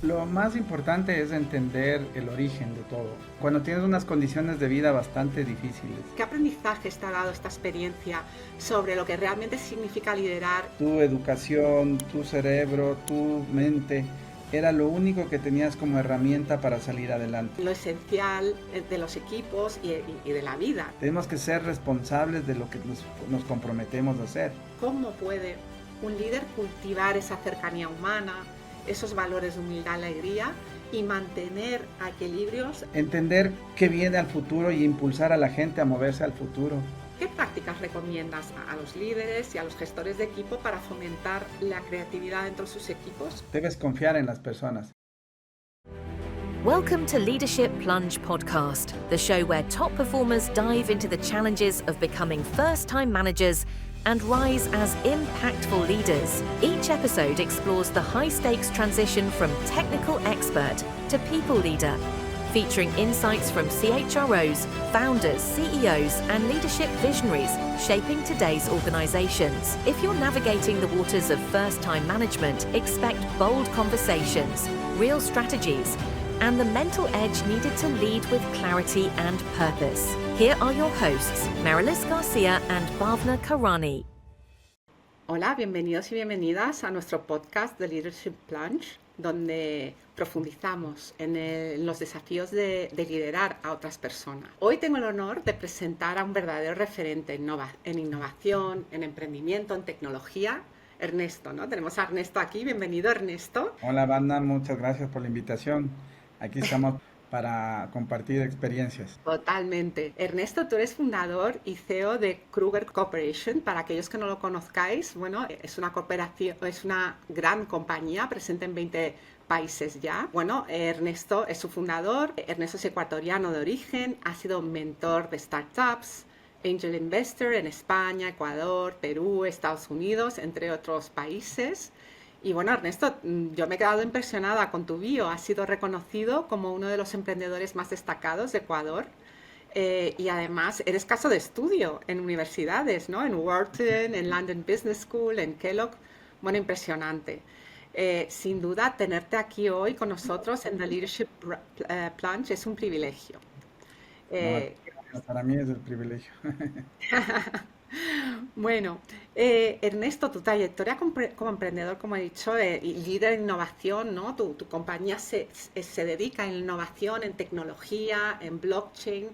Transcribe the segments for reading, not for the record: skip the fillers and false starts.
Lo más importante es entender el origen de todo. Cuando tienes unas condiciones de vida bastante difíciles, ¿Qué aprendizajes te ha dado esta experiencia sobre lo que realmente significa liderar? tu educación, tu cerebro, tu mente, era lo único que tenías como herramienta para salir adelante. Lo esencial de los equipos y de la vida. Tenemos que ser responsables de lo que nos comprometemos a hacer. ¿Cómo puede un líder cultivar esa cercanía humana, esos valores de humildad, alegría y mantener equilibrios? Entender qué viene al futuro y impulsar a la gente a moverse al futuro. ¿Qué prácticas recomiendas a los líderes y a los gestores de equipo para fomentar la creatividad dentro de sus equipos? Debes confiar en las personas. Welcome to Leadership Plunge Podcast, the show where top performers dive into the challenges of becoming first-time managers and rise as impactful leaders. Each episode explores the high-stakes transition from technical expert to people leader, featuring insights from CHROs, founders, CEOs, and leadership visionaries shaping today's organizations. If you're navigating the waters of first-time management, expect bold conversations, real strategies, and the mental edge needed to lead with clarity and purpose. Here are your hosts, Marilis Garcia and Bhavna Karani. Hola, bienvenidos y bienvenidas a nuestro podcast de Leadership Plunge, donde profundizamos en los desafíos de liderar a otras personas. Hoy tengo el honor de presentar a un verdadero referente en innovación, en emprendimiento, en tecnología, Ernesto, ¿no? Tenemos a Ernesto aquí. Bienvenido, Ernesto. Hola, banda, muchas gracias por la invitación. Aquí estamos para compartir experiencias. Totalmente. Ernesto, tú eres fundador y CEO de Kruger Corporation. Para aquellos que no lo conozcáis, bueno, es una cooperación, es una gran compañía presente en 20 países ya. Bueno, Ernesto es su fundador. Ernesto es ecuatoriano de origen, ha sido mentor de startups, angel investor en España, Ecuador, Perú, Estados Unidos, entre otros países. Y bueno, Ernesto, yo me he quedado impresionada con tu bio. Has sido reconocido como uno de los emprendedores más destacados de Ecuador. Y además eres caso de estudio en universidades, ¿no? En Wharton, en London Business School, en Kellogg. Bueno, impresionante. Sin duda, tenerte aquí hoy con nosotros en The Leadership Plunge es un privilegio. No, Eh, para mí es el privilegio. Bueno, Ernesto, tu trayectoria como emprendedor, como he dicho, y líder en innovación, ¿no? Tu compañía se dedica en innovación, en tecnología, en blockchain,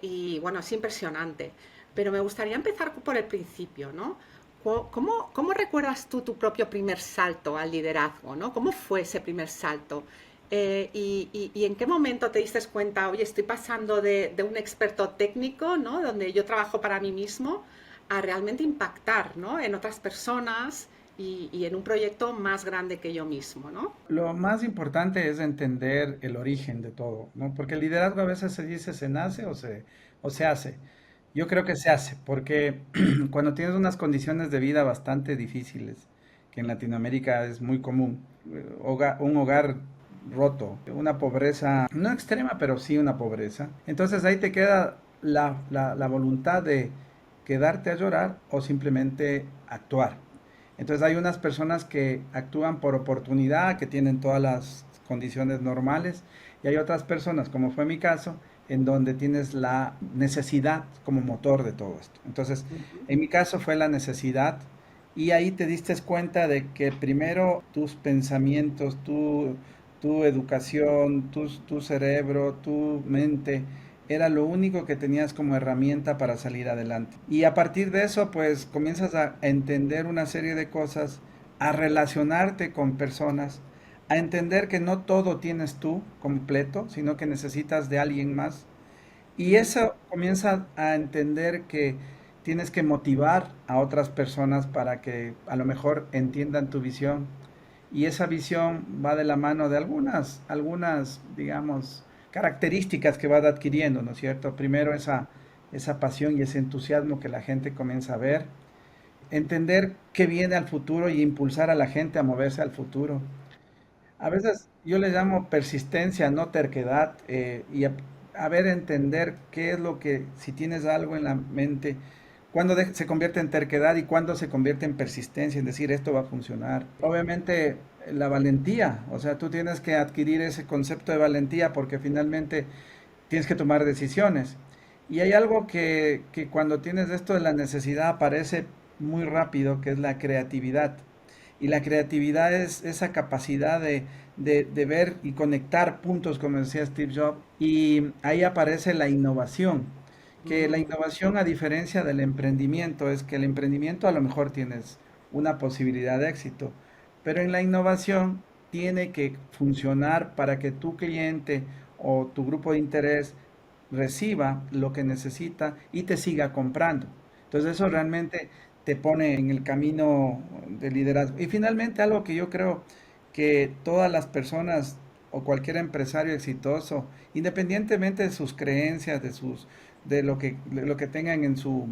y bueno, es impresionante. Pero me gustaría empezar por el principio, ¿no? ¿Cómo recuerdas tú tu propio primer salto al liderazgo, ¿no? ¿Cómo fue ese primer salto? Y en qué momento te diste cuenta, oye, estoy pasando de un experto técnico, ¿no? Donde yo trabajo para mí mismo, a realmente impactar, ¿no? En otras personas y en un proyecto más grande que yo mismo, ¿no? Lo más importante es entender el origen de todo, ¿no? Porque el liderazgo a veces se dice se nace o se hace. Yo creo que se hace, porque cuando tienes unas condiciones de vida bastante difíciles, que en Latinoamérica es muy común, un hogar roto, una pobreza, no extrema, pero sí una pobreza, entonces ahí te queda la voluntad de quedarte a llorar o simplemente actuar. Entonces hay unas personas que actúan por oportunidad, que tienen todas las condiciones normales, y hay otras personas, como fue mi caso, en donde tienes la necesidad como motor de todo esto. Entonces, en mi caso fue la necesidad, y ahí te diste cuenta de que primero tus pensamientos, tu educación, tu cerebro, tu mente, era lo único que tenías como herramienta para salir adelante. Y a partir de eso, pues comienzas a entender una serie de cosas, a relacionarte con personas, a entender que no todo tienes tú completo, sino que necesitas de alguien más. Y eso comienza a entender que tienes que motivar a otras personas para que a lo mejor entiendan tu visión. Y esa visión va de la mano de algunas, digamos, características que vas adquiriendo, ¿no es cierto? Primero esa pasión y ese entusiasmo que la gente comienza a ver, entender qué viene al futuro y impulsar a la gente a moverse al futuro. A veces yo le llamo persistencia, no terquedad, a ver, entender qué es lo que, si tienes algo en la mente, cuándo se convierte en terquedad y cuándo se convierte en persistencia, en decir esto va a funcionar. Obviamente la valentía. O sea, tú tienes que adquirir ese concepto de valentía porque finalmente tienes que tomar decisiones. Y hay algo que cuando tienes esto de la necesidad aparece muy rápido, que es la creatividad. Y la creatividad es esa capacidad de ver y conectar puntos, como decía Steve Jobs. Y ahí aparece la innovación. Que la Mm, innovación, a diferencia del emprendimiento, es que el emprendimiento a lo mejor tienes una posibilidad de éxito, pero en la innovación tiene que funcionar para que tu cliente o tu grupo de interés reciba lo que necesita y te siga comprando. Entonces eso realmente te pone en el camino de liderazgo. Y finalmente algo que yo creo que todas las personas o cualquier empresario exitoso, independientemente de sus creencias, de lo que tengan en su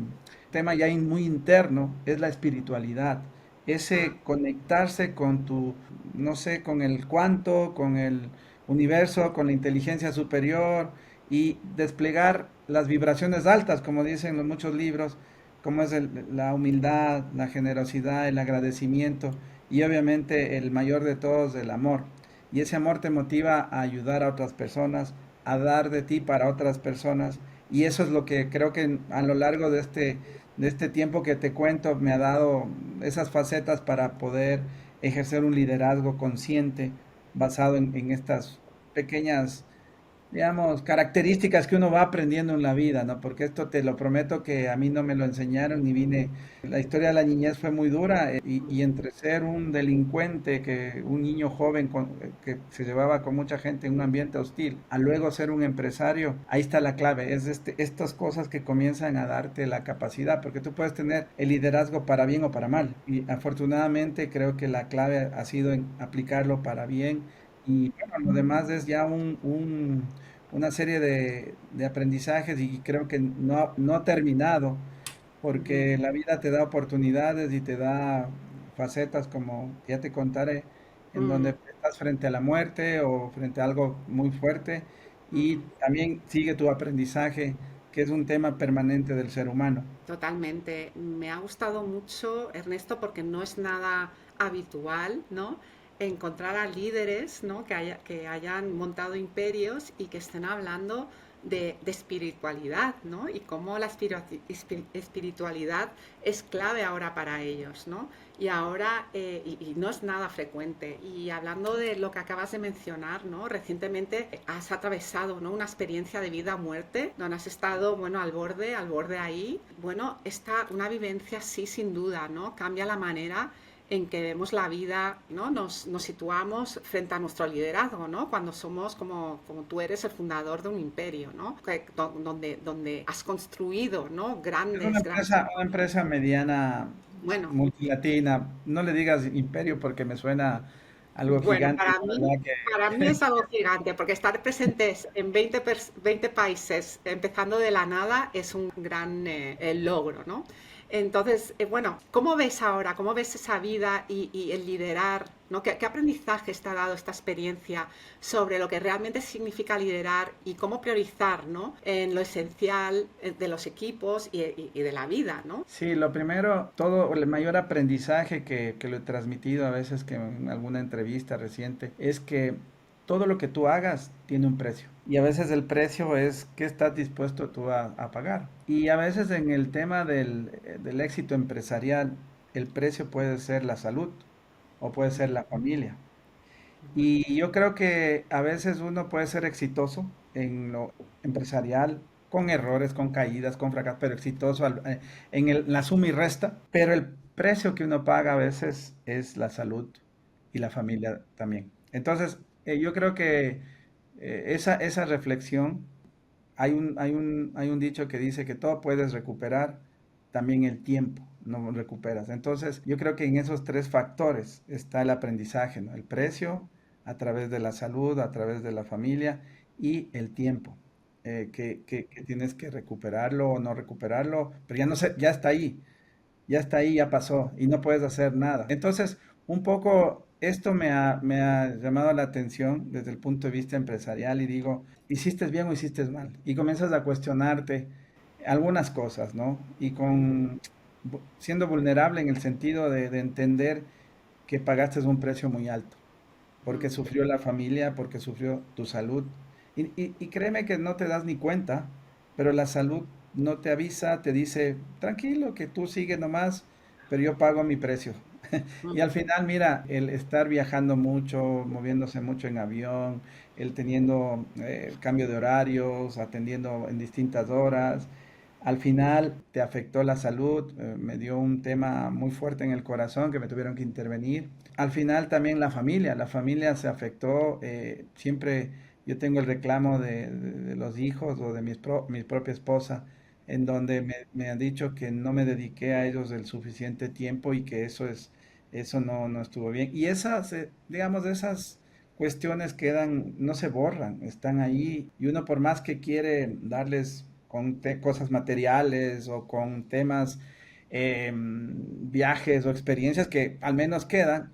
tema ya muy interno, es la espiritualidad. ah, Ese conectarse con tu, no sé, con el cuanto, con el universo, con la inteligencia superior, y desplegar las vibraciones altas, como dicen en muchos libros, como es la humildad, la generosidad, el agradecimiento y obviamente el mayor de todos, el amor. Y ese amor te motiva a ayudar a otras personas, a dar de ti para otras personas. Y eso es lo que creo que a lo largo de este tiempo que te cuento me ha dado esas facetas para poder ejercer un liderazgo consciente basado en estas pequeñas, digamos, características que uno va aprendiendo en la vida, ¿no? Porque esto te lo prometo que a mí no me lo enseñaron ni vine. La historia de la niñez fue muy dura, y entre ser un delincuente, que un niño joven que se llevaba con mucha gente en un ambiente hostil, a luego ser un empresario, ahí está la clave. Es estas cosas que comienzan a darte la capacidad, porque tú puedes tener el liderazgo para bien o para mal. Y afortunadamente creo que la clave ha sido en aplicarlo para bien. Y bueno, lo demás es ya una serie de aprendizajes, y creo que no ha terminado, ujú. porque la vida te da oportunidades y te da facetas, como ya te contaré, en donde Mm, estás frente a la muerte o frente a algo muy fuerte, y ujú. también sigue tu aprendizaje, que es un tema permanente del ser humano. Totalmente. Me ha gustado mucho, Ernesto, porque no es nada habitual, ¿no? Encontrar a líderes, ¿no? Que hayan montado imperios y que estén hablando de espiritualidad, ¿no? Y cómo la espiritualidad es clave ahora para ellos, ¿no? Y ahora, y no es nada frecuente. Y hablando de lo que acabas de mencionar, ¿no? Recientemente has atravesado, ¿no? Una experiencia de vida o muerte, donde has estado, bueno, al borde ahí. Bueno, una vivencia sí, sin duda, ¿no? Cambia la manera en que vemos la vida, ¿no? Nos situamos frente a nuestro liderazgo, ¿no? Cuando somos como tú eres el fundador de un imperio, ¿no? Donde has construido, ¿no? Es Grandes. una empresa mediana, Bueno, multilatina. No le digas imperio porque me suena algo bueno, gigante, y la verdad para mí es algo gigante, porque estar presentes en 20 países, empezando de la nada, es un gran logro, ¿no? Entonces, bueno, ¿cómo ves ahora? ¿Cómo ves esa vida y el liderar? ¿No? ¿Qué aprendizaje te ha dado esta experiencia sobre lo que realmente significa liderar y cómo priorizar, ¿no? En lo esencial de los equipos y de la vida, ¿no? Sí, lo primero, todo el mayor aprendizaje que lo he transmitido a veces, que en alguna entrevista reciente, es que todo lo que tú hagas tiene un precio. Y a veces el precio es qué estás dispuesto tú a pagar. Y a veces en el tema del éxito empresarial, el precio puede ser la salud o puede ser la familia. Y yo creo que a veces uno puede ser exitoso en lo empresarial, con errores, con caídas, con fracasos, pero exitoso la suma y resta. Pero el precio que uno paga a veces es la salud y la familia también. Entonces, yo creo que esa reflexión, hay un dicho que dice que todo puedes recuperar, también el tiempo no recuperas. Entonces, yo creo que en esos tres factores está el aprendizaje, ¿no? El precio, a través de la salud, a través de la familia, y el tiempo, que tienes que recuperarlo o no recuperarlo, pero ya no sé, ya está ahí, ya pasó y no puedes hacer nada. Entonces, un poco esto me ha llamado la atención desde el punto de vista empresarial, y digo, ¿hiciste bien o hiciste mal? Y comienzas a cuestionarte algunas cosas, ¿no? Y siendo vulnerable en el sentido de entender que pagaste un precio muy alto. porque Mm, sufrió la familia, porque sufrió tu salud. Y créeme que no te das ni cuenta, pero la salud no te avisa, te dice, tranquilo, que tú sigue nomás, pero yo pago mi precio. Y al mm, final, mira, el estar viajando mucho, moviéndose mucho en avión, el teniendo cambio de horarios, atendiendo en distintas horas, al final te afectó la salud, me dio un tema muy fuerte en el corazón que me tuvieron que intervenir. Al final también la familia se afectó. Siempre yo tengo el reclamo de los hijos o de mi propia esposa, en donde me han dicho que no me dediqué a ellos el suficiente tiempo y que eso no estuvo bien. Y esas, digamos, esas cuestiones quedan, no se borran, están ahí y uno por más que quiere darles con cosas materiales o con temas, viajes o experiencias que al menos quedan,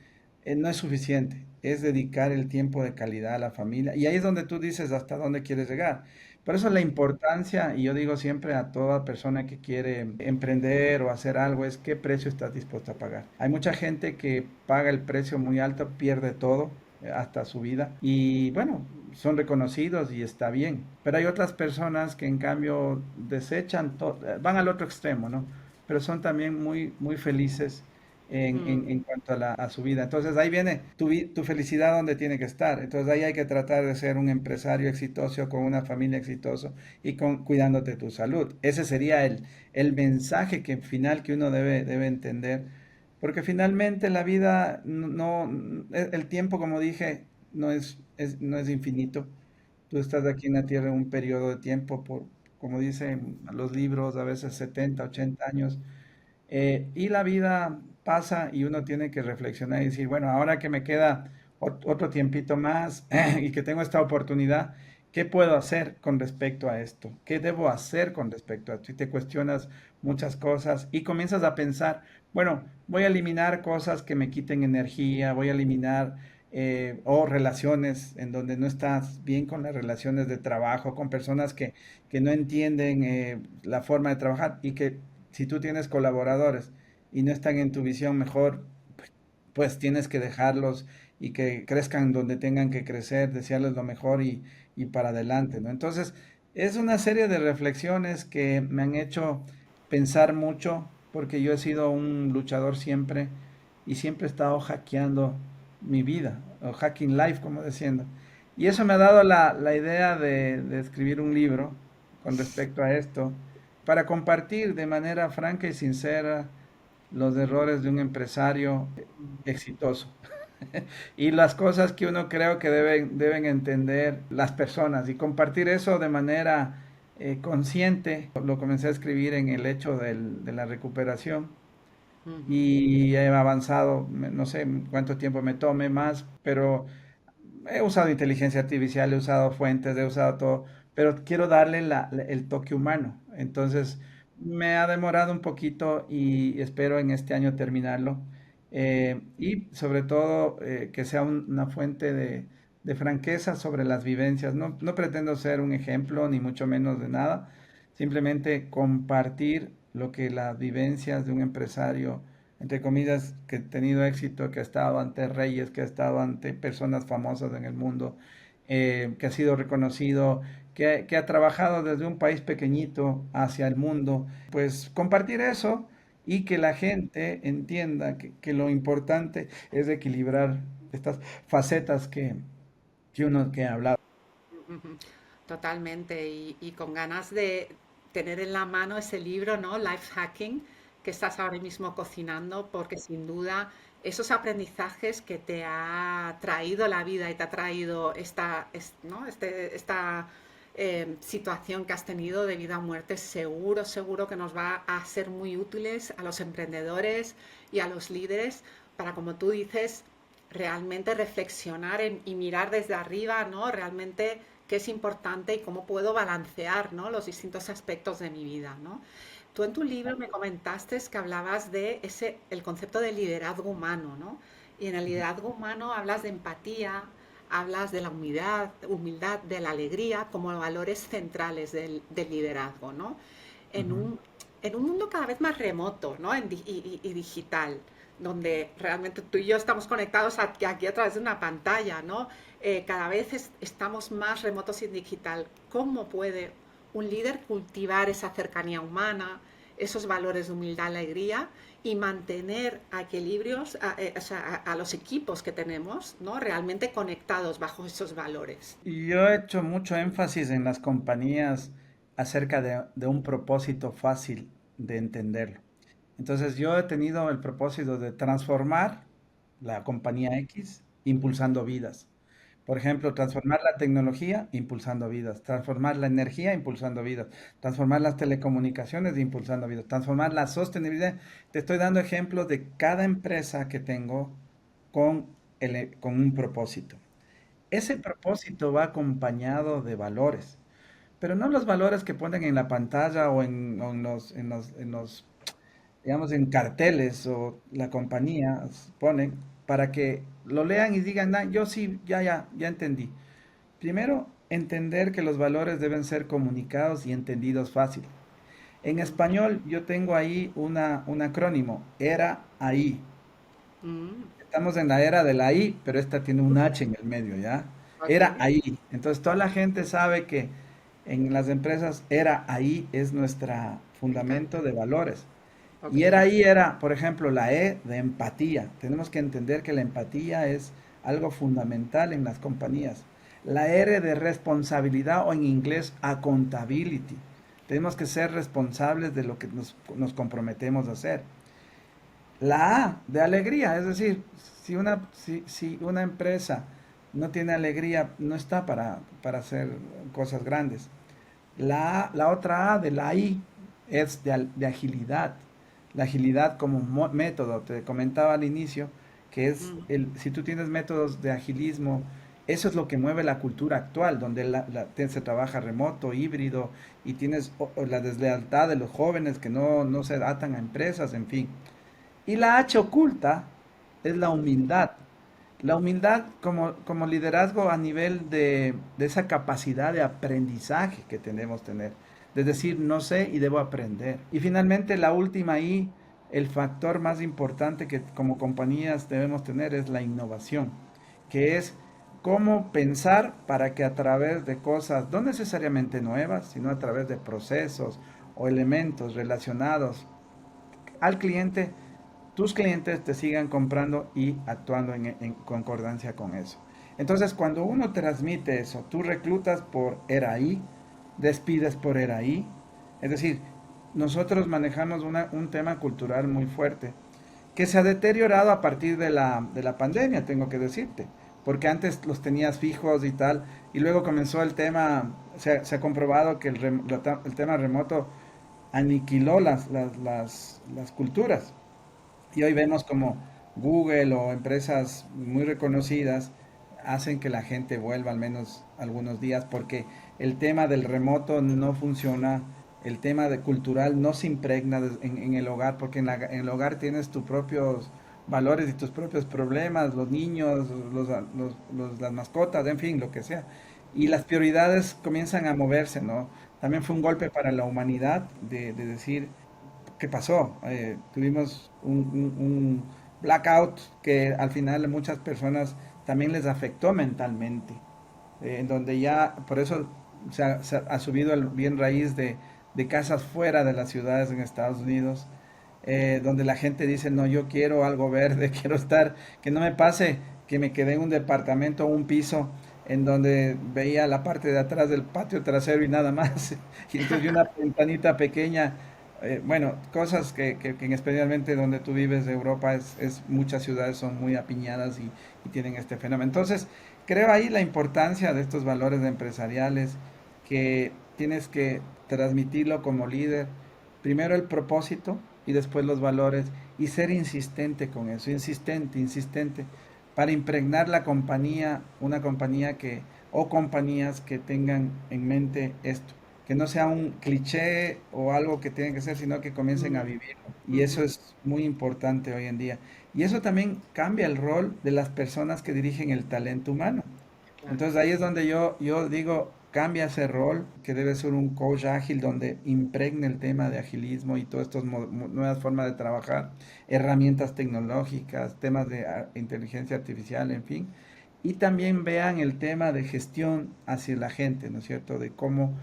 no es suficiente. Es dedicar el tiempo de calidad a la familia. Y ahí es donde tú dices hasta dónde quieres llegar. Por eso la importancia, y yo digo siempre a toda persona que quiere emprender o hacer algo, es qué precio estás dispuesto a pagar. Hay mucha gente que paga el precio muy alto, pierde todo, hasta su vida. Y bueno, son reconocidos y está bien. Pero hay otras personas que en cambio desechan todo, van al otro extremo, ¿no? Pero son también muy felices mm. en cuanto a su vida. Entonces ahí viene tu felicidad donde tiene que estar. Entonces ahí hay que tratar de ser un empresario exitoso, con una familia exitosa y cuidándote tu salud. Ese sería el mensaje final que uno debe entender. Porque finalmente la vida el tiempo, como dije, no es infinito. Tú estás aquí en la Tierra un periodo de tiempo, como dicen los libros, a veces 70 80 años. Y la vida pasa y uno tiene que reflexionar y decir, bueno, ahora que me queda otro tiempito más y que tengo esta oportunidad, ¿qué puedo hacer con respecto a esto? ¿Qué debo hacer con respecto a esto? Y te cuestionas muchas cosas y comienzas a pensar, bueno, voy a eliminar cosas que me quiten energía, voy a eliminar o relaciones en donde no estás bien con las relaciones de trabajo, con personas que no entienden la forma de trabajar y que si tú tienes colaboradores y no están en tu visión mejor, pues tienes que dejarlos y que crezcan donde tengan que crecer, desearles lo mejor y para adelante, ¿no? Entonces, es una serie de reflexiones que me han hecho pensar mucho, porque yo he sido un luchador siempre y siempre he estado hackeando mi vida, o hacking life, como diciendo. Y eso me ha dado la idea de escribir un libro con respecto a esto, para compartir de manera franca y sincera los errores de un empresario exitoso y las cosas que uno creo que deben entender las personas y compartir eso de manera consciente. Lo comencé a escribir en el hecho de la recuperación Ujú. y he avanzado, no sé cuánto tiempo me tome más, pero he usado inteligencia artificial, he usado fuentes, he usado todo, pero quiero darle el toque humano. Entonces, me ha demorado un poquito y espero en este año terminarlo. Y sobre todo que sea una fuente de franqueza sobre las vivencias. No pretendo ser un ejemplo, ni mucho menos de nada. Simplemente compartir lo que las vivencias de un empresario, entre comillas, que ha tenido éxito, que ha estado ante reyes, que ha estado ante personas famosas en el mundo, que ha sido reconocido, que ha trabajado desde un país pequeñito hacia el mundo, pues compartir eso y que la gente entienda que lo importante es equilibrar estas facetas que uno que ha hablado. Ujú. Totalmente, y con ganas de tener en la mano ese libro, ¿no? Life Hacking, que estás ahora mismo cocinando, porque sin duda esos aprendizajes que te ha traído la vida y te ha traído ¿no? Esta situación que has tenido de vida o muerte, seguro que nos va a ser muy útiles a los emprendedores y a los líderes para, como tú dices, realmente reflexionar y mirar desde arriba, ¿no? Realmente qué es importante y cómo puedo balancear, ¿no? Los distintos aspectos de mi vida, ¿no? Tú en tu libro me comentaste que hablabas de el concepto de liderazgo humano, ¿no? Y en el liderazgo humano hablas de empatía, hablas de la humildad, de la alegría como valores centrales del liderazgo, ¿no? En Ujú. un, en un mundo cada vez más remoto, ¿no? Y digital. donde realmente tú y yo estamos conectados aquí a través de una pantalla, ¿no? Cada vez estamos más remotos y digital. ¿Cómo puede un líder cultivar esa cercanía humana, esos valores de humildad, alegría y mantener a equilibrios, o sea, a los equipos que tenemos, ¿no? Realmente conectados bajo esos valores? Y yo he hecho mucho énfasis en las compañías acerca de un propósito fácil de entenderlo. Entonces yo he tenido el propósito de transformar la compañía X impulsando vidas. Por ejemplo, transformar la tecnología impulsando vidas, transformar la energía impulsando vidas, transformar las telecomunicaciones impulsando vidas, transformar la sostenibilidad. Te estoy dando ejemplos de cada empresa que tengo con, con un propósito. Ese propósito va acompañado de valores, pero no los valores que ponen en la pantalla o en los digamos, en carteles o la compañía ponen para que lo lean y digan, "Ah, yo sí, ya entendí". Primero, entender que los valores deben ser comunicados y entendidos fácil. En español yo tengo ahí un acrónimo, era ahí. Mm, Estamos en la era de la I, pero esta tiene un H en el medio, ¿ya? ok, Era ahí. Entonces toda la gente sabe que en las empresas era ahí es nuestro me encanta. fundamento de valores. Ok, Y era ahí era, por ejemplo, la E de empatía. Tenemos que entender que la empatía es algo fundamental en las compañías. La R de responsabilidad o en inglés accountability. Tenemos que ser responsables de lo que nos comprometemos a hacer. La A de alegría, es decir, si una empresa no tiene alegría, no está para hacer cosas grandes. La otra A de la I es de agilidad. La agilidad como método, te comentaba al inicio, que es mm, si tú tienes métodos de agilismo, eso es lo que mueve la cultura actual, donde se trabaja remoto, híbrido, y tienes la deslealtad de los jóvenes que no se atan a empresas, en fin. Y la H oculta es la humildad. La humildad como liderazgo a nivel de esa capacidad de aprendizaje que tenemos tener. De decir, no sé y debo aprender. Y finalmente la última I, el factor más importante que como compañías debemos tener es la innovación, que es cómo pensar para que a través de cosas no necesariamente nuevas, sino a través de procesos o elementos relacionados al cliente, tus clientes te sigan comprando y actuando en concordancia con eso. Entonces, cuando uno transmite eso, tú reclutas por ERAI, despides por ERAI. Es decir, nosotros manejamos un tema cultural muy fuerte que se ha deteriorado a partir de la pandemia, tengo que decirte. Porque antes los tenías fijos y tal, y luego comenzó el tema, se ha comprobado que el tema remoto aniquiló las culturas. Y hoy vemos como Google o empresas muy reconocidas hacen que la gente vuelva al menos algunos días porque el tema del remoto no funciona, el tema de cultural no se impregna en el hogar porque en el hogar tienes tus propios valores y tus propios problemas, los niños, las mascotas, en fin, lo que sea. Y las prioridades comienzan a moverse, ¿no? También fue un golpe para la humanidad de decir, ¿qué pasó? Tuvimos un blackout que al final a muchas personas también les afectó mentalmente, en donde ya, por eso se ha subido el bien raíz de casas fuera de las ciudades en Estados Unidos, donde la gente dice, no, yo quiero algo verde, quiero estar, que no me pase que me quedé en un departamento o un piso en donde veía la parte de atrás del patio trasero y nada más, y entonces vi una ventanita pequeña, bueno, cosas que especialmente donde tú vives de Europa muchas ciudades son muy apiñadas y tienen este fenómeno. Entonces, creo ahí la importancia de estos valores empresariales que tienes que transmitirlo como líder. Primero el propósito y después los valores y ser insistente con eso, insistente, insistente, para impregnar la compañía, una compañía o compañías que tengan en mente esto, que no sea un cliché o algo que tienen que ser, sino que comiencen a mm, vivirlo. Y eso ujú, es muy importante hoy en día. Y eso también cambia el rol de las personas que dirigen el talento humano. claro. Entonces ahí es donde yo digo, cambia ese rol, que debe ser un coach ágil donde impregne el tema de agilismo y todas estas nuevas formas de trabajar, herramientas tecnológicas, temas de inteligencia artificial, en fin. Y también vean el tema de gestión hacia la gente, ¿no es cierto? De cómo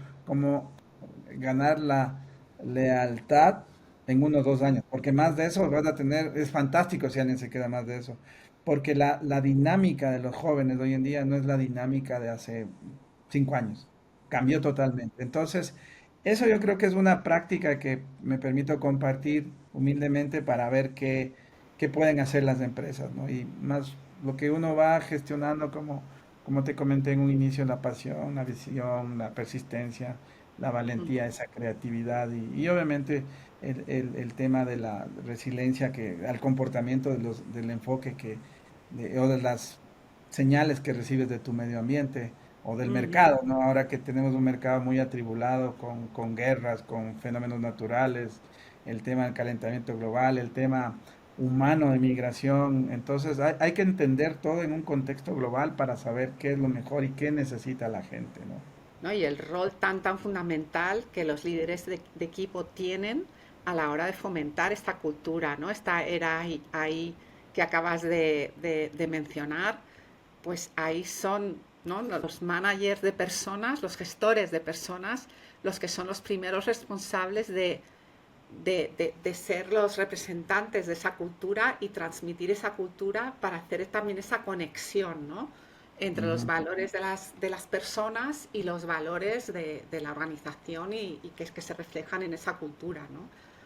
ganar la lealtad en 1 o 2 años, porque más de eso vas a tener, es fantástico si alguien se queda más de eso, porque la dinámica de los jóvenes de hoy en día no es la dinámica de hace 5 años, cambió totalmente. Entonces, eso yo creo que es una práctica que me permito compartir humildemente para ver qué pueden hacer las empresas, ¿no? Y más lo que uno va gestionando, como te comenté en un inicio, la pasión, la visión, la persistencia, la valentía, esa creatividad y obviamente el tema de la resiliencia al comportamiento del enfoque o de las señales que recibes de tu medio ambiente o del Ujú. mercado, ¿no? Ahora que tenemos un mercado muy atribulado con guerras, con fenómenos naturales, el tema del calentamiento global, el tema humano de migración, entonces hay que entender todo en un contexto global para saber qué es lo mejor y qué necesita la gente, ¿no? ¿No? Y el rol tan fundamental que los líderes de equipo tienen a la hora de fomentar esta cultura, ¿no? Esta era ahí que acabas de mencionar, pues ahí son, ¿no? Los managers de personas, los gestores de personas, los que son los primeros responsables de ser los representantes de esa cultura y transmitir esa cultura para hacer también esa conexión, ¿no? Entre los Ujú, valores de las personas y los valores de la organización y que se reflejan en esa cultura, ¿no?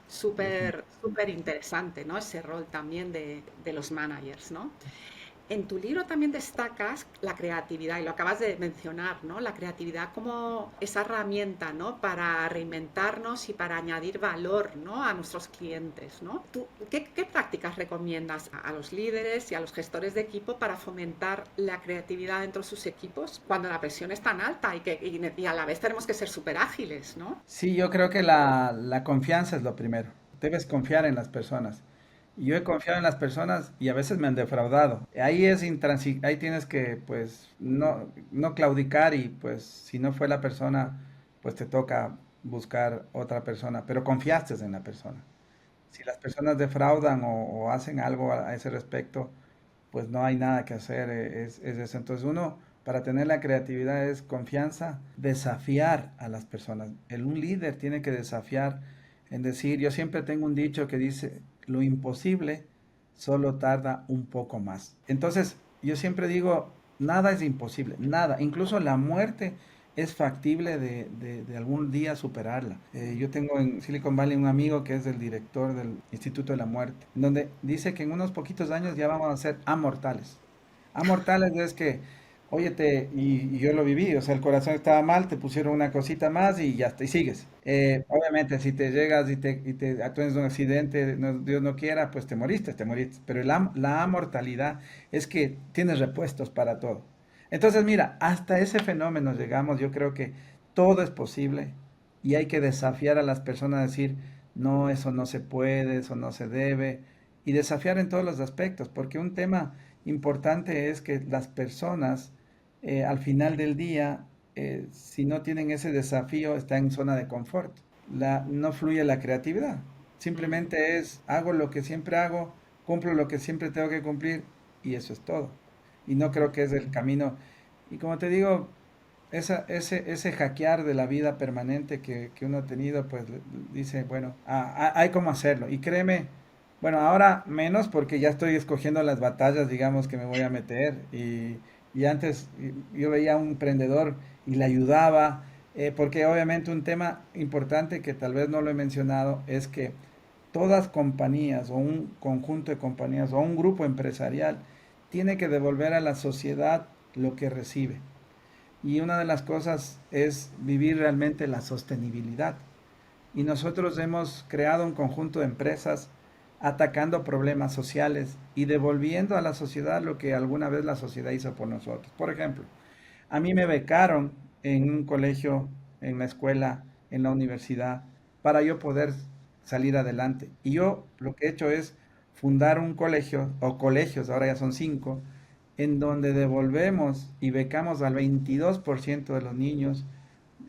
Súper, definitivamente. súper interesante, ¿no? Ese rol también de los managers, ¿no? En tu libro también destacas la creatividad y lo acabas de mencionar, ¿no? La creatividad como esa herramienta, ¿no? Para reinventarnos y para añadir valor, ¿no? A nuestros clientes, ¿no? ¿Tú qué prácticas recomiendas a los líderes y a los gestores de equipo para fomentar la creatividad dentro de sus equipos cuando la presión es tan alta y a la vez tenemos que ser súper ágiles, ¿no? Sí, yo creo que la confianza es lo primero. Debes confiar en las personas. Y yo he confiado en las personas y a veces me han defraudado. Ahí tienes que, pues, no claudicar y, pues, si no fue la persona, pues te toca buscar otra persona, pero confiaste en la persona. Si las personas defraudan o hacen algo a ese respecto, pues no hay nada que hacer, es eso. Entonces uno, para tener la creatividad es confianza, desafiar a las personas. Un líder tiene que desafiar en decir, yo siempre tengo un dicho que dice, lo imposible solo tarda un poco más. Entonces, yo siempre digo, nada es imposible, nada, incluso la muerte es factible de algún día superarla. Yo tengo en Silicon Valley un amigo que es el director del Instituto de la Muerte, donde dice que en unos poquitos años ya vamos a ser amortales. Amortales es que, óyete, y yo lo viví, o sea, el corazón estaba mal, te pusieron una cosita más y ya está, y sigues. Obviamente, si te llegas y te tienes un accidente, Dios no quiera, pues te moriste, te moriste. Pero la amortalidad es que tienes repuestos para todo. Entonces, mira, hasta ese fenómeno llegamos, yo creo que todo es posible y hay que desafiar a las personas a decir, no, eso no se puede, eso no se debe, y desafiar en todos los aspectos, porque un tema importante es que las personas al final del día, si no tienen ese desafío, están en zona de confort. No fluye la creatividad. Mm. Simplemente hago lo que siempre hago, cumplo lo que siempre tengo que cumplir y eso es todo. Y no creo que es el camino. Y como te digo, ese hackear de la vida permanente que uno ha tenido, pues dice, bueno, hay cómo hacerlo. Y créeme, bueno, ahora menos porque ya estoy escogiendo las batallas, digamos, que me voy a meter. Y antes yo veía a un emprendedor y le ayudaba, porque obviamente un tema importante que tal vez no lo he mencionado es que todas compañías o un conjunto de compañías o un grupo empresarial tiene que devolver a la sociedad lo que recibe. Y una de las cosas es vivir realmente la sostenibilidad. Y nosotros hemos creado un conjunto de empresas atacando problemas sociales y devolviendo a la sociedad lo que alguna vez la sociedad hizo por nosotros. Por ejemplo, a mí me becaron en un colegio, en la escuela, en la universidad, para yo poder salir adelante. Y yo lo que he hecho es fundar un colegio, o colegios, ahora ya son 5, en donde devolvemos y becamos al 22% de los niños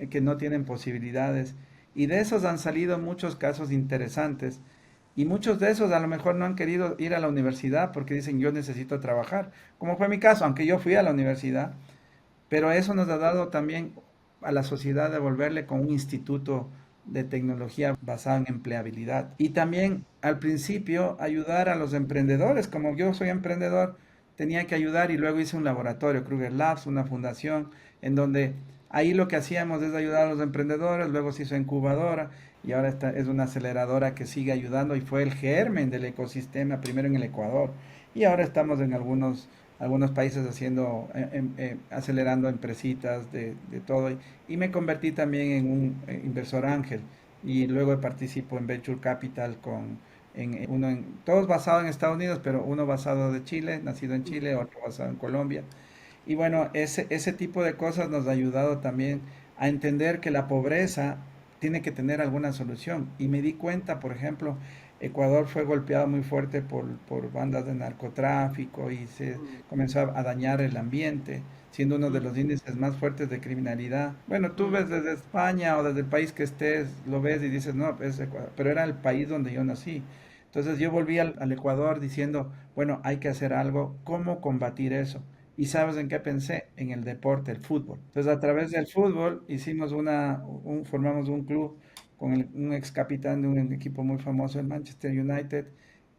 que no tienen posibilidades. Y de esos han salido muchos casos interesantes. Y muchos de esos a lo mejor no han querido ir a la universidad porque dicen yo necesito trabajar, como fue mi caso, aunque yo fui a la universidad, pero eso nos ha dado también a la sociedad devolverle con un instituto de tecnología basado en empleabilidad. Y también al principio ayudar a los emprendedores, como yo soy emprendedor, tenía que ayudar y luego hice un laboratorio, Kruger Labs, una fundación, en donde ahí lo que hacíamos es ayudar a los emprendedores, luego se hizo incubadora y ahora es una aceleradora que sigue ayudando y fue el germen del ecosistema, primero en el Ecuador y ahora estamos en algunos países haciendo, acelerando empresitas de todo y me convertí también en un inversor ángel y luego participo en Venture Capital todos basados en Estados Unidos, pero uno basado de Chile, nacido en Chile, otro basado en Colombia. Y bueno, ese tipo de cosas nos ha ayudado también a entender que la pobreza tiene que tener alguna solución. Y me di cuenta, por ejemplo, Ecuador fue golpeado muy fuerte por bandas de narcotráfico y se comenzó a dañar el ambiente, siendo uno de los índices más fuertes de criminalidad. Bueno, tú ves desde España o desde el país que estés, lo ves y dices, no, es Ecuador, pero era el país donde yo nací. Entonces yo volví al Ecuador diciendo, bueno, hay que hacer algo, ¿cómo combatir eso? ¿Y sabes en qué pensé? En el deporte, el fútbol. Entonces, a través del fútbol formamos un club con un ex capitán de un equipo muy famoso, el Manchester United,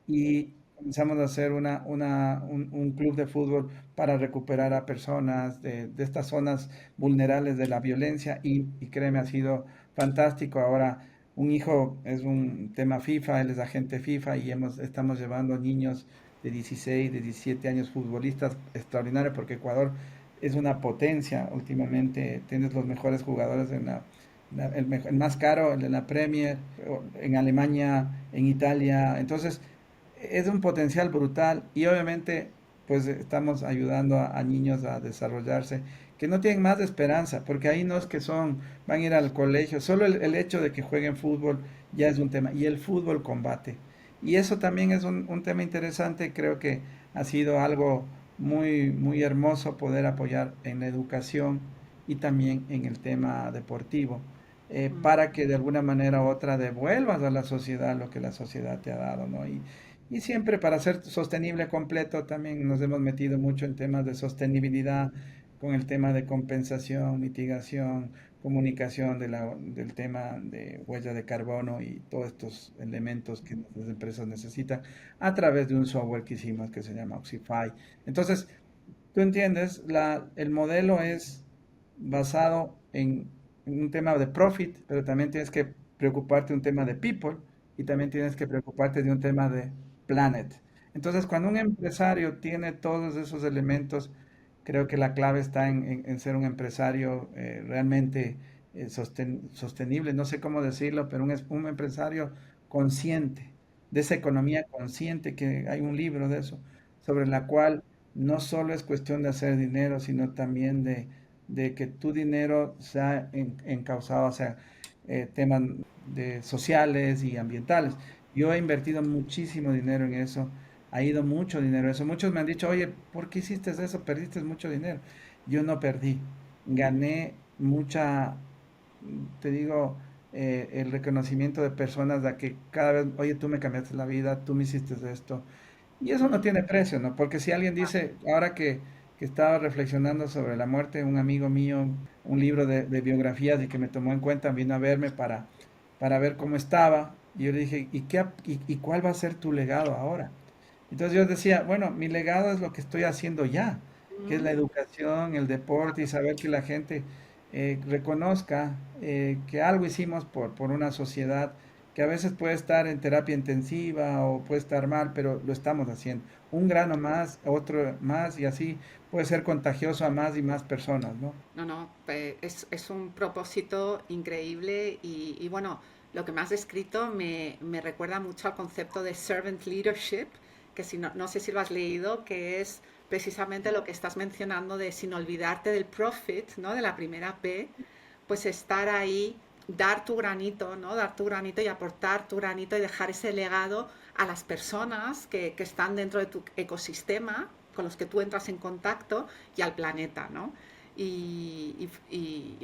y comenzamos a hacer un club de fútbol para recuperar a personas de estas zonas vulnerables de la violencia y créeme, ha sido fantástico. Ahora, un hijo es un tema FIFA, él es agente FIFA y estamos llevando niños de 16, de 17 años, futbolistas extraordinarios, porque Ecuador es una potencia últimamente, tienes los mejores jugadores el más caro, el de la Premier, en Alemania, en Italia, entonces es un potencial brutal y obviamente pues estamos ayudando a niños a desarrollarse que no tienen más de esperanza, porque ahí no es que van a ir al colegio, solo el hecho de que jueguen fútbol ya es un tema, y el fútbol combate. Y eso también es un tema interesante, creo que ha sido algo muy, muy hermoso poder apoyar en la educación y también en el tema deportivo, para que de alguna manera u otra devuelvas a la sociedad lo que la sociedad te ha dado, ¿no? Y siempre para ser sostenible completo también nos hemos metido mucho en temas de sostenibilidad, con el tema de compensación, mitigación, comunicación del tema de huella de carbono y todos estos elementos que las empresas necesitan a través de un software que hicimos que se llama Oxify. Entonces, tú entiendes, el modelo es basado en un tema de profit, pero también tienes que preocuparte de un tema de people y también tienes que preocuparte de un tema de planet. Entonces, cuando un empresario tiene todos esos elementos, creo que la clave está en ser un empresario realmente sostenible, no sé cómo decirlo, pero un empresario consciente, de esa economía consciente, que hay un libro de eso, sobre la cual no solo es cuestión de hacer dinero, sino también de que tu dinero sea encauzado hacia temas sociales y ambientales. Yo he invertido muchísimo dinero en eso, ha ido mucho dinero en eso. Muchos me han dicho, oye, ¿por qué hiciste eso? Perdiste mucho dinero. Yo no perdí, gané mucha, te digo, el reconocimiento de personas de que cada vez, oye, tú me cambiaste la vida, tú me hiciste esto. Y eso no tiene precio, ¿no? Porque si alguien dice, ahora que estaba reflexionando sobre la muerte, un amigo mío, un libro de biografías y que me tomó en cuenta, vino a verme para ver cómo estaba. Y yo le dije, ¿y cuál va a ser tu legado ahora? Entonces yo decía, bueno, mi legado es lo que estoy haciendo ya, que es la educación, el deporte y saber que la gente reconozca que algo hicimos por una sociedad que a veces puede estar en terapia intensiva o puede estar mal, pero lo estamos haciendo. Un grano más, otro más y así puede ser contagioso a más y más personas, ¿no? No, no, es un propósito increíble y bueno, lo que me has descrito me recuerda mucho al concepto de servant leadership, que si no sé si lo has leído, que es precisamente lo que estás mencionando de sin olvidarte del profit, ¿no? De la primera P, pues estar ahí, dar tu granito, ¿no? Dar tu granito y aportar tu granito y dejar ese legado a las personas que están dentro de tu ecosistema con los que tú entras en contacto y al planeta, ¿no?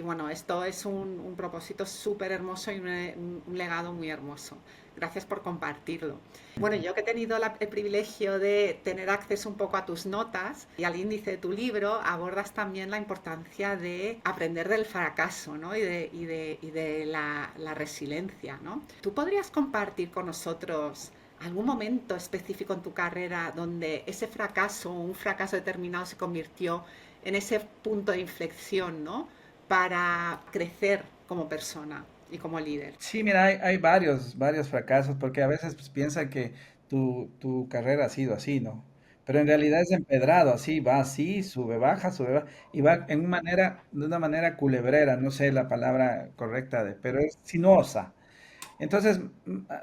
Bueno, esto es un propósito súper hermoso y un legado muy hermoso. Gracias por compartirlo. Bueno, yo que he tenido el privilegio de tener acceso un poco a tus notas y al índice de tu libro, abordas también la importancia de aprender del fracaso, ¿no? y de la resiliencia, ¿no? ¿Tú podrías compartir con nosotros algún momento específico en tu carrera donde ese fracaso o un fracaso determinado se convirtió en ese punto de inflexión, ¿no? Para crecer como persona y como líder? Sí, mira, hay varios fracasos, porque a veces pues, piensan que tu carrera ha sido así, ¿no? Pero en realidad es empedrado, así, va así, sube, baja, y va de una manera culebrera, no sé la palabra correcta, pero es sinuosa. Entonces,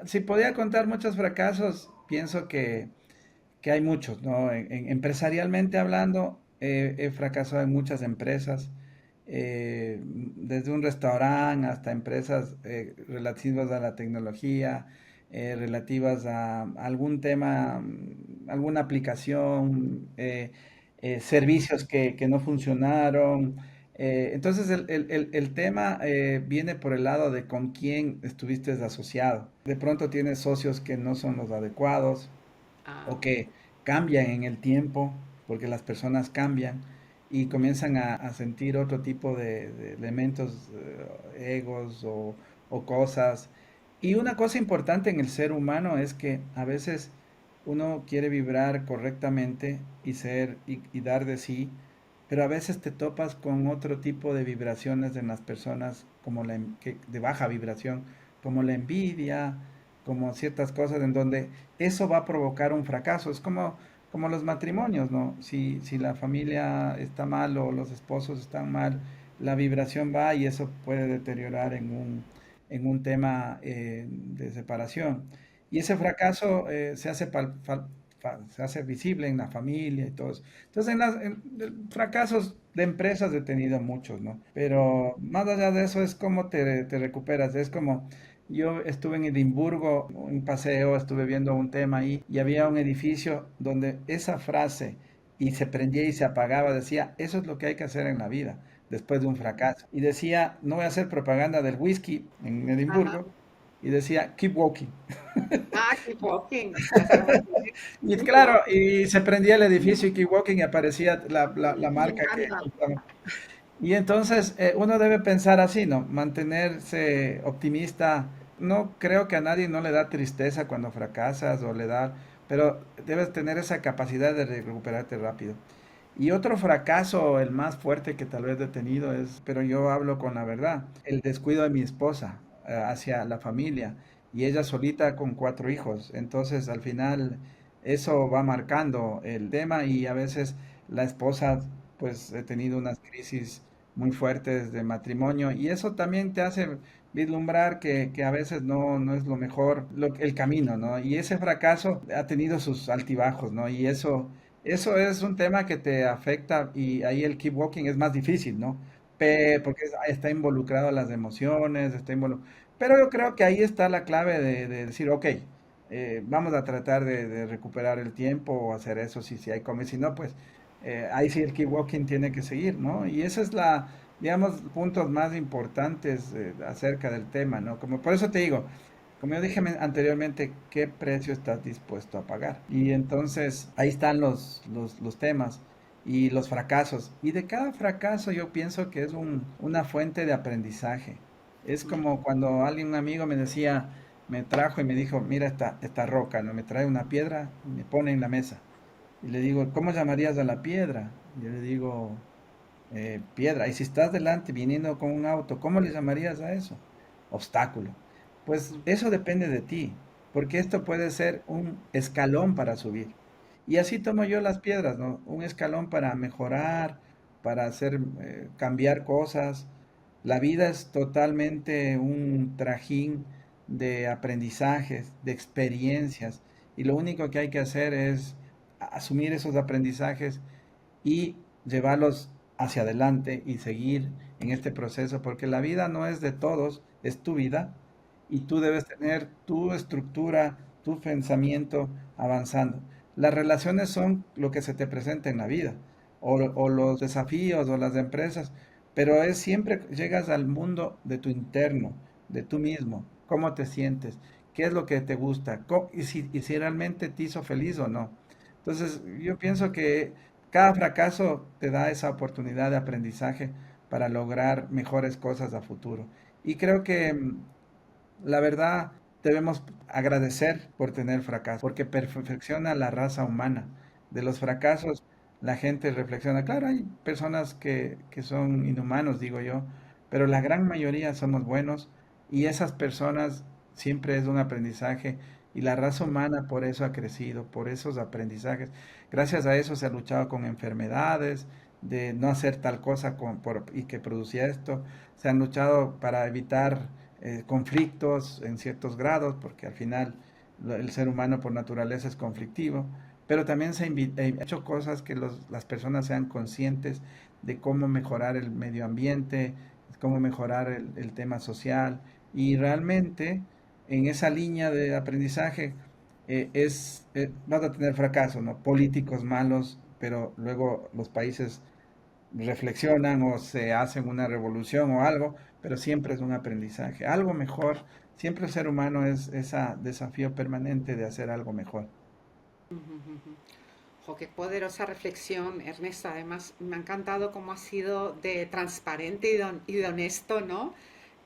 si podía contar muchos fracasos, pienso que hay muchos, ¿no? Empresarialmente hablando, he fracasado en muchas empresas, desde un restaurante hasta empresas relativas a la tecnología, relativas a algún tema, alguna aplicación, servicios que no funcionaron. Entonces el tema viene por el lado de con quién estuviste asociado. De pronto tienes socios que no son los adecuados Ah, o que cambian en el tiempo, porque las personas cambian y comienzan a sentir otro tipo de elementos, egos o cosas. Y una cosa importante en el ser humano es que a veces uno quiere vibrar correctamente y dar de sí, pero a veces te topas con otro tipo de vibraciones en las personas como de baja vibración, como la envidia, como ciertas cosas en donde eso va a provocar un fracaso. Es como los matrimonios, ¿no? Si la familia está mal o los esposos están mal, la vibración va y eso puede deteriorar en un tema de separación. Y ese fracaso se hace visible en la familia y todo eso. Entonces, fracasos de empresas he tenido muchos, ¿no? Pero más allá de eso es cómo te recuperas. Es como, yo estuve en Edimburgo, un paseo, estuve viendo un tema ahí y había un edificio donde esa frase y se prendía y se apagaba, decía, eso es lo que hay que hacer en la vida después de un fracaso. Y decía, no voy a hacer propaganda del whisky en ajá. Edimburgo, y decía, keep walking. Ah, keep walking. O sea, Y muy claro, bueno. y se prendía el edificio y keep walking y aparecía la Me marca que encanta. estaba. Y entonces uno debe pensar así, ¿no? Mantenerse optimista. No creo que a nadie no le da tristeza cuando fracasas o le da, pero debes tener esa capacidad de recuperarte rápido. Y otro fracaso, el más fuerte que tal vez he tenido es, pero yo hablo con la verdad, el descuido de mi esposa hacia la familia y ella solita con 4 hijos. Entonces al final eso va marcando el tema y a veces la esposa, pues he tenido unas crisis muy fuertes de matrimonio y eso también te hace vislumbrar que a veces no es lo mejor el camino, ¿no? Y ese fracaso ha tenido sus altibajos, ¿no? Y eso es un tema que te afecta y ahí el keep walking es más difícil, ¿no? Porque está involucrado las emociones, pero yo creo que ahí está la clave de decir, ok, vamos a tratar de recuperar el tiempo o hacer eso si hay como, si no, pues ahí sí el keep walking tiene que seguir, ¿no? Y esa es digamos, puntos más importantes acerca del tema, ¿no? Como por eso te digo, como yo dije anteriormente, ¿qué precio estás dispuesto a pagar? Y entonces ahí están los temas y los fracasos. Y de cada fracaso yo pienso que es una fuente de aprendizaje. Es como cuando un amigo me decía, me trajo y me dijo, mira esta roca, ¿no? Me trae una piedra y me pone en la mesa. Y le digo, ¿cómo llamarías a la piedra? Y yo le digo, piedra. Y si estás delante viniendo con un auto, ¿cómo le llamarías a eso? Obstáculo. Pues eso depende de ti, porque esto puede ser un escalón para subir. Y así tomo yo las piedras, ¿no? Un escalón para mejorar, para hacer, cambiar cosas. La vida es totalmente un trajín de aprendizajes, de experiencias, y lo único que hay que hacer es asumir esos aprendizajes y llevarlos hacia adelante y seguir en este proceso, porque la vida no es de todos, es tu vida y tú debes tener tu estructura, tu pensamiento avanzando. Las relaciones son lo que se te presenta en la vida, o los desafíos o las empresas, pero es siempre llegas al mundo de tu interno, de tú mismo, cómo te sientes, qué es lo que te gusta, y si realmente te hizo feliz o no. Entonces, yo pienso que cada fracaso te da esa oportunidad de aprendizaje para lograr mejores cosas a futuro. Y creo que la verdad, debemos agradecer por tener fracaso, porque perfecciona la raza humana. De los fracasos, la gente reflexiona. Claro, hay personas que son inhumanos, digo yo, pero la gran mayoría somos buenos y esas personas siempre es un aprendizaje y la raza humana por eso ha crecido, por esos aprendizajes. Gracias a eso se ha luchado con enfermedades, de no hacer tal cosa y que producía esto. Se han luchado para evitar conflictos en ciertos grados, porque al final el ser humano por naturaleza es conflictivo, pero también se ha hecho cosas que las personas sean conscientes de cómo mejorar el medio ambiente, cómo mejorar el tema social, y realmente en esa línea de aprendizaje vas a tener fracaso, ¿no? Políticos malos, pero luego los países reflexionan o se hacen una revolución o algo, pero siempre es un aprendizaje. Algo mejor, siempre el ser humano es ese desafío permanente de hacer algo mejor. Jo, qué poderosa reflexión, Ernesto. Además, me ha encantado cómo ha sido de transparente y de honesto, ¿no?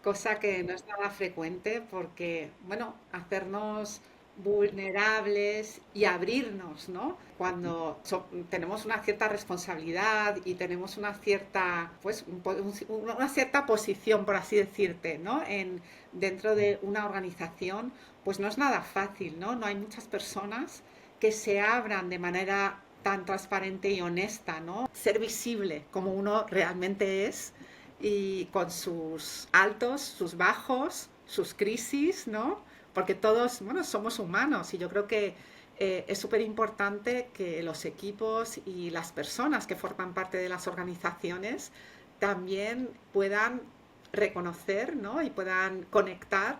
Cosa que no es nada frecuente porque, bueno, hacernos vulnerables y abrirnos, ¿no? Cuando tenemos una cierta responsabilidad y tenemos una cierta, pues, una cierta posición, por así decirte, ¿no? Dentro de una organización, pues no es nada fácil, ¿no? No hay muchas personas que se abran de manera tan transparente y honesta, ¿no? Ser visible como uno realmente es y con sus altos, sus bajos, sus crisis, ¿no? Porque todos, bueno, somos humanos y yo creo que es súper importante que los equipos y las personas que forman parte de las organizaciones también puedan reconocer, ¿no? Y puedan conectar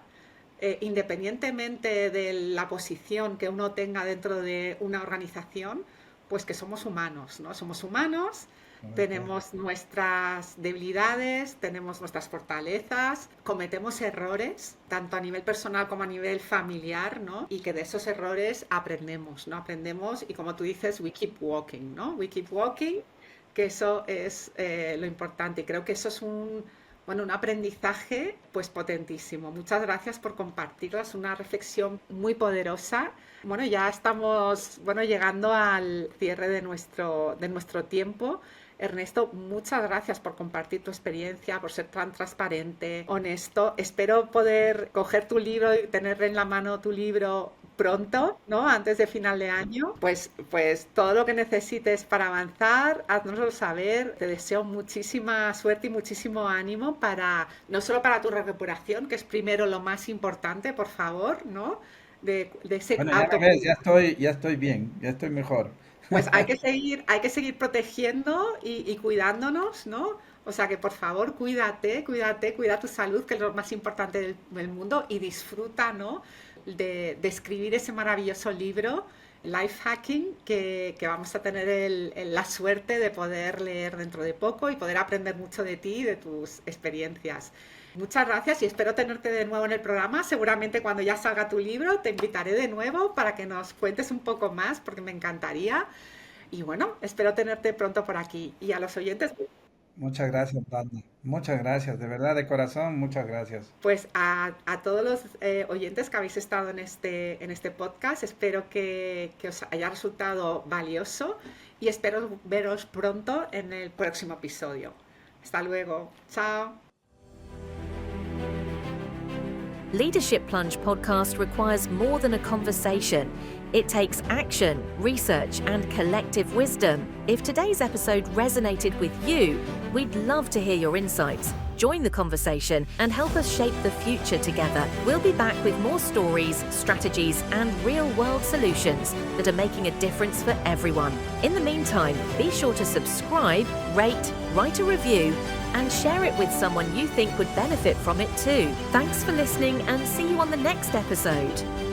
independientemente de la posición que uno tenga dentro de una organización, pues que somos humanos, ¿no? Somos humanos, Correcto. tenemos nuestras debilidades, tenemos nuestras fortalezas, cometemos errores, tanto a nivel personal como a nivel familiar, ¿no? Y que de esos errores aprendemos, ¿no? Aprendemos y como tú dices, we keep walking, ¿no? We keep walking, que eso es lo importante. Y creo que eso es un aprendizaje pues potentísimo. Muchas gracias por compartirlo, es una reflexión muy poderosa. Bueno, ya estamos llegando al cierre de nuestro tiempo. Ernesto, muchas gracias por compartir tu experiencia, por ser tan transparente, honesto. Espero poder coger tu libro y tener en la mano tu libro pronto, ¿no? Antes de final de año. Pues todo lo que necesites para avanzar, háznoslo saber. Te deseo muchísima suerte y muchísimo ánimo no solo para tu recuperación, que es primero lo más importante, por favor, ¿no? De ese Bueno, ya me ves, autocuidado. ya estoy bien, ya estoy mejor. Pues hay que seguir protegiendo y cuidándonos, ¿no? O sea que por favor, cuida tu salud, que es lo más importante del mundo, y disfruta, ¿no? De escribir ese maravilloso libro, Life Hacking, que vamos a tener la suerte de poder leer dentro de poco y poder aprender mucho de ti y de tus experiencias. Muchas gracias y espero tenerte de nuevo en el programa. Seguramente cuando ya salga tu libro te invitaré de nuevo para que nos cuentes un poco más porque me encantaría. Y bueno, espero tenerte pronto por aquí. Y a los oyentes, Muchas gracias, Dana. Muchas gracias, de verdad, de corazón, muchas gracias. pues a todos los oyentes que habéis estado en este podcast, espero que os haya resultado valioso y espero veros pronto en el próximo episodio. Hasta luego. Chao. Leadership Plunge podcast requires more than a conversation. It takes action, research, and collective wisdom. If today's episode resonated with you, we'd love to hear your insights. Join the conversation and help us shape the future together. We'll be back with more stories, strategies, and real-world solutions that are making a difference for everyone. In the meantime, be sure to subscribe, rate, write a review, and share it with someone you think would benefit from it too. Thanks for listening and see you on the next episode.